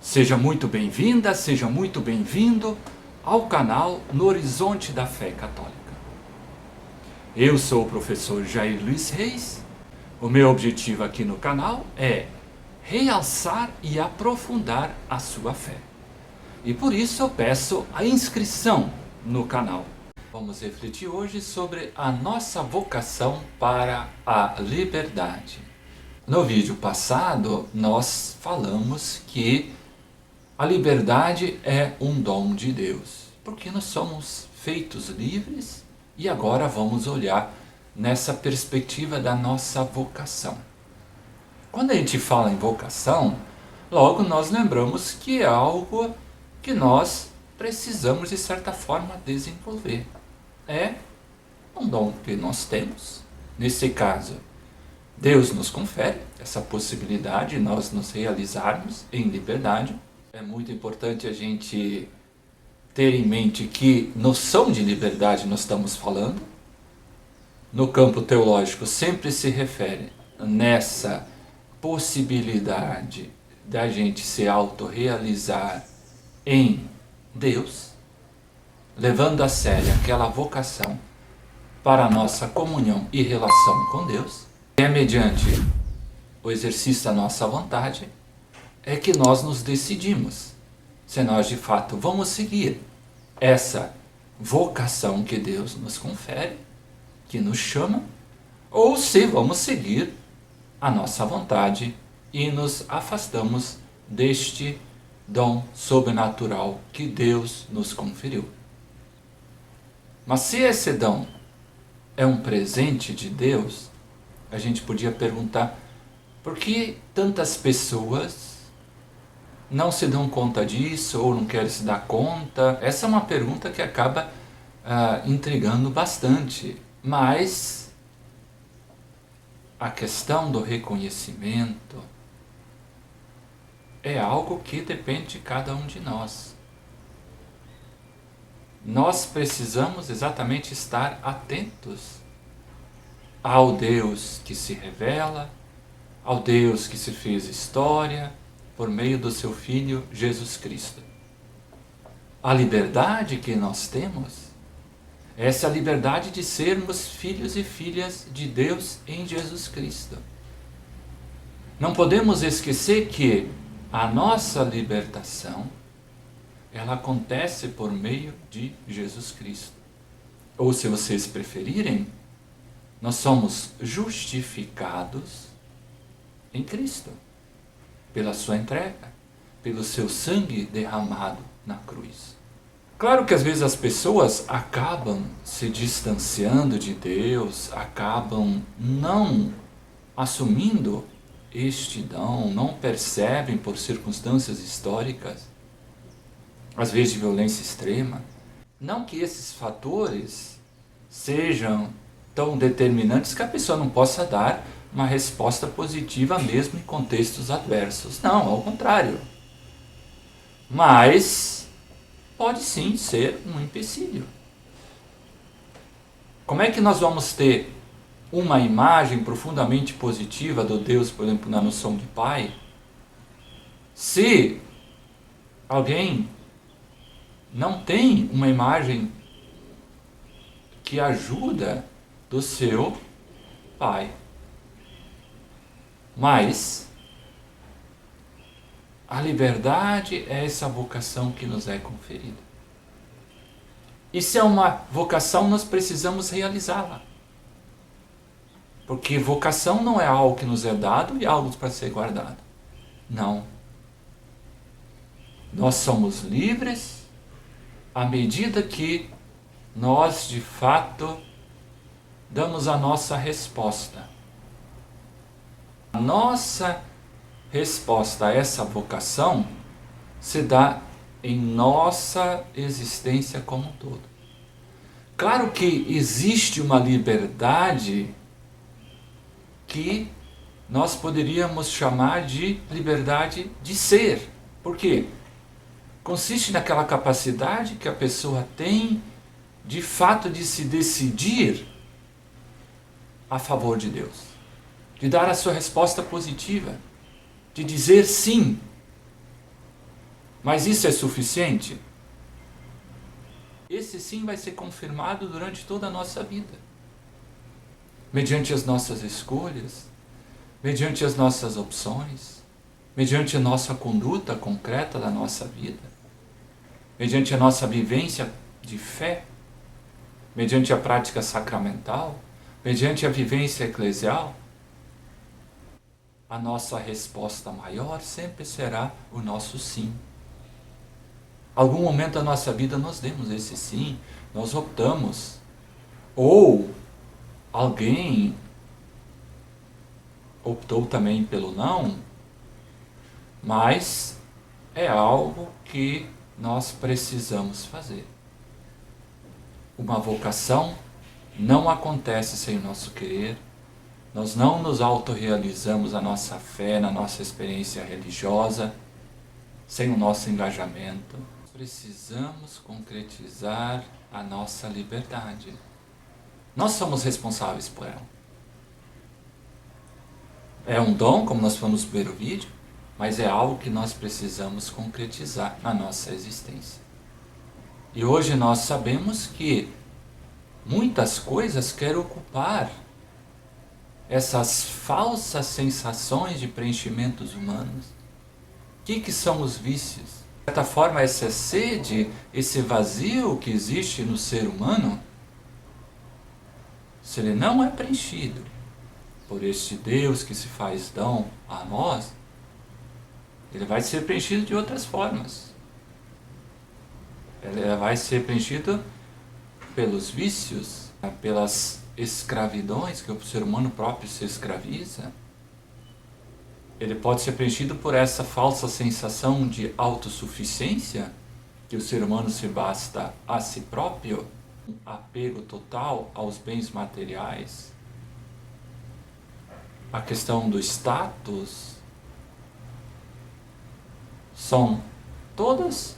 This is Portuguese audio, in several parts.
Seja muito bem-vinda, seja muito bem-vindo ao canal No Horizonte da Fé Católica. Eu sou o professor Jair Luiz Reis. O meu objetivo aqui no canal é realçar e aprofundar a sua fé. E por isso eu peço a inscrição no canal. Vamos refletir hoje sobre a nossa vocação para a liberdade. No vídeo passado nós falamos que a liberdade é um dom de Deus, porque nós somos feitos livres e agora vamos olhar nessa perspectiva da nossa vocação. Quando a gente fala em vocação, logo nós lembramos que é algo que nós precisamos de certa forma desenvolver. É um dom que nós temos. Nesse caso, Deus nos confere essa possibilidade de nós nos realizarmos em liberdade. É muito importante a gente ter em mente que noção de liberdade nós estamos falando. No campo teológico sempre se refere nessa possibilidade da gente se autorrealizar em Deus, levando a sério aquela vocação para a nossa comunhão e relação com Deus. É mediante o exercício da nossa vontade é que nós nos decidimos se nós de fato vamos seguir essa vocação que Deus nos confere, que nos chama, ou se vamos seguir a nossa vontade e nos afastamos deste dom sobrenatural que Deus nos conferiu. Mas se esse dom é um presente de Deus, a gente podia perguntar: por que tantas pessoas não se dão conta disso ou não querem se dar conta? Essa é uma pergunta que acaba intrigando bastante. Mas a questão do reconhecimento é algo que depende de cada um de nós. Nós precisamos exatamente estar atentos ao Deus que se revela, ao Deus que se fez história por meio do seu Filho Jesus Cristo. A liberdade que nós temos, essa é a liberdade de sermos filhos e filhas de Deus em Jesus Cristo. Não podemos esquecer que a nossa libertação, ela acontece por meio de Jesus Cristo. Ou, se vocês preferirem, nós somos justificados em Cristo, pela sua entrega, pelo seu sangue derramado na cruz. Claro que às vezes as pessoas acabam se distanciando de Deus, acabam não assumindo este dom, não percebem por circunstâncias históricas, às vezes de violência extrema. Não que esses fatores sejam tão determinantes que a pessoa não possa dar uma resposta positiva mesmo em contextos adversos. Não, ao contrário. Mas pode sim ser um empecilho. Como é que nós vamos ter uma imagem profundamente positiva do Deus, por exemplo, na noção de Pai, se alguém não tem uma imagem que ajuda do seu Pai? Mas a liberdade é essa vocação que nos é conferida. E se é uma vocação, nós precisamos realizá-la. Porque vocação não é algo que nos é dado e algo para ser guardado. Não. Nós somos livres à medida que nós, de fato, damos a nossa resposta. A nossa resposta a essa vocação se dá em nossa existência como um todo. Claro que existe uma liberdade que nós poderíamos chamar de liberdade de ser. Por quê? Consiste naquela capacidade que a pessoa tem, de fato, de se decidir a favor de Deus, de dar a sua resposta positiva, de dizer sim Mas isso é suficiente? Esse sim vai ser confirmado durante toda a nossa vida. Mediante as nossas escolhas, mediante as nossas opções, mediante a nossa conduta concreta da nossa vida, mediante a nossa vivência de fé, mediante a prática sacramental, mediante a vivência eclesial, a nossa resposta maior sempre será o nosso sim. Algum momento da nossa vida nós demos esse sim, nós optamos, ou alguém optou também pelo não, mas é algo que nós precisamos fazer. Uma vocação não acontece sem o nosso querer, nós não nos autorrealizamos a nossa fé, na nossa experiência religiosa, sem o nosso engajamento. Precisamos concretizar a nossa liberdade. Nós somos responsáveis por ela. É um dom, como nós falamos no primeiro vídeo, mas é algo que nós precisamos concretizar na nossa existência. E hoje nós sabemos que muitas coisas querem ocupar essas falsas sensações de preenchimentos humanos. O que são os vícios? De certa forma, essa sede, esse vazio que existe no ser humano, se ele não é preenchido por este Deus que se faz dom a nós, ele vai ser preenchido de outras formas. Ele vai ser preenchido pelos vícios, pelas escravidões que o ser humano próprio se escraviza. Ele pode ser preenchido por essa falsa sensação de autossuficiência, que o ser humano se basta a si próprio, um apego total aos bens materiais, a questão do status, são todas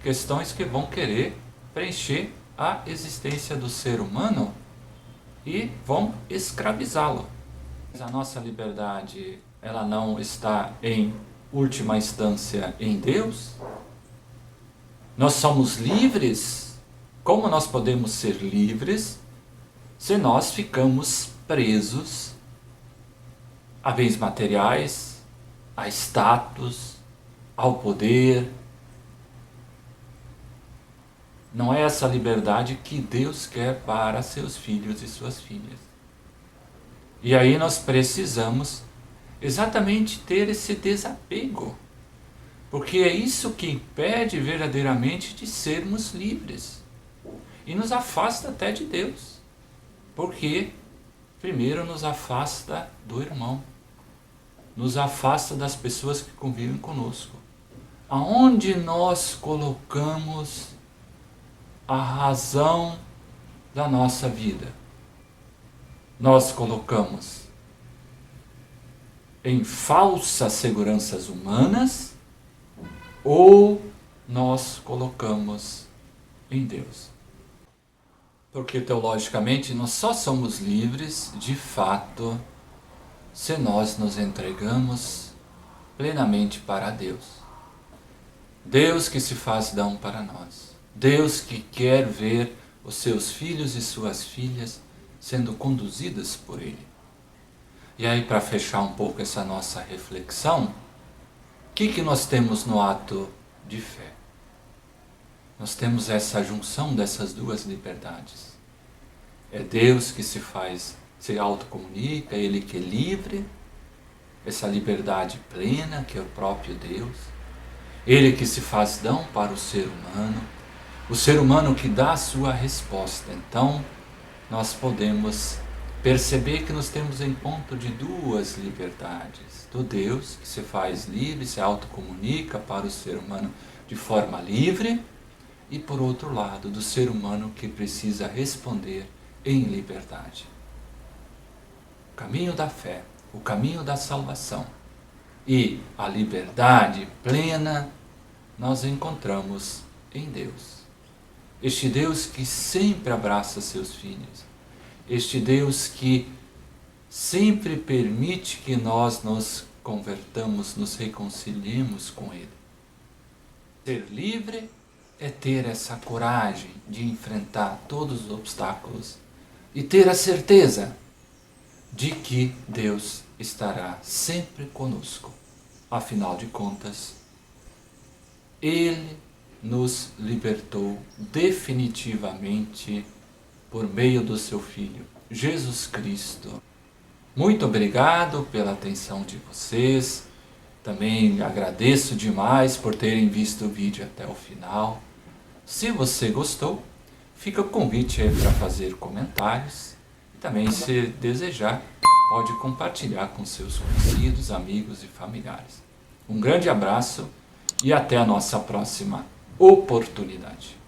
questões que vão querer preencher a existência do ser humano e vão escravizá-lo. Mas a nossa liberdade, ela não está em última instância em Deus? Nós somos livres? Como nós podemos ser livres se nós ficamos presos a bens materiais, a status, ao poder? Não é essa liberdade que Deus quer para seus filhos e suas filhas. E aí nós precisamos exatamente ter esse desapego, porque é isso que impede verdadeiramente de sermos livres e nos afasta até de Deus, porque primeiro nos afasta do irmão, nos afasta das pessoas que convivem conosco. Aonde nós colocamos a razão da nossa vida? Nós colocamos em falsas seguranças humanas ou nós colocamos em Deus? Porque teologicamente nós só somos livres de fato se nós nos entregamos plenamente para Deus. Deus que se faz dom para nós. Deus que quer ver os seus filhos e suas filhas sendo conduzidas por Ele. E aí, para fechar um pouco essa nossa reflexão, o que nós temos no ato de fé? Nós temos essa junção dessas duas liberdades. É Deus que se autocomunica, Ele que é livre, essa liberdade plena que é o próprio Deus. Ele que se faz dom para o ser humano que dá a sua resposta. Então, nós podemos perceber que nós temos encontro de duas liberdades. Do Deus que se faz livre, se autocomunica para o ser humano de forma livre, e por outro lado, do ser humano que precisa responder em liberdade. O caminho da fé, o caminho da salvação e a liberdade plena nós encontramos em Deus. Este Deus que sempre abraça seus filhos. Este Deus que sempre permite que nós nos convertamos, nos reconciliemos com Ele. Ser livre é ter essa coragem de enfrentar todos os obstáculos e ter a certeza de que Deus estará sempre conosco. Afinal de contas, Ele nos libertou definitivamente por meio do seu Filho, Jesus Cristo. Muito obrigado pela atenção de vocês. Também agradeço demais por terem visto o vídeo até o final. Se você gostou, fica o convite aí para fazer comentários. E também, se desejar, pode compartilhar com seus conhecidos, amigos e familiares. Um grande abraço e até a nossa próxima oportunidade.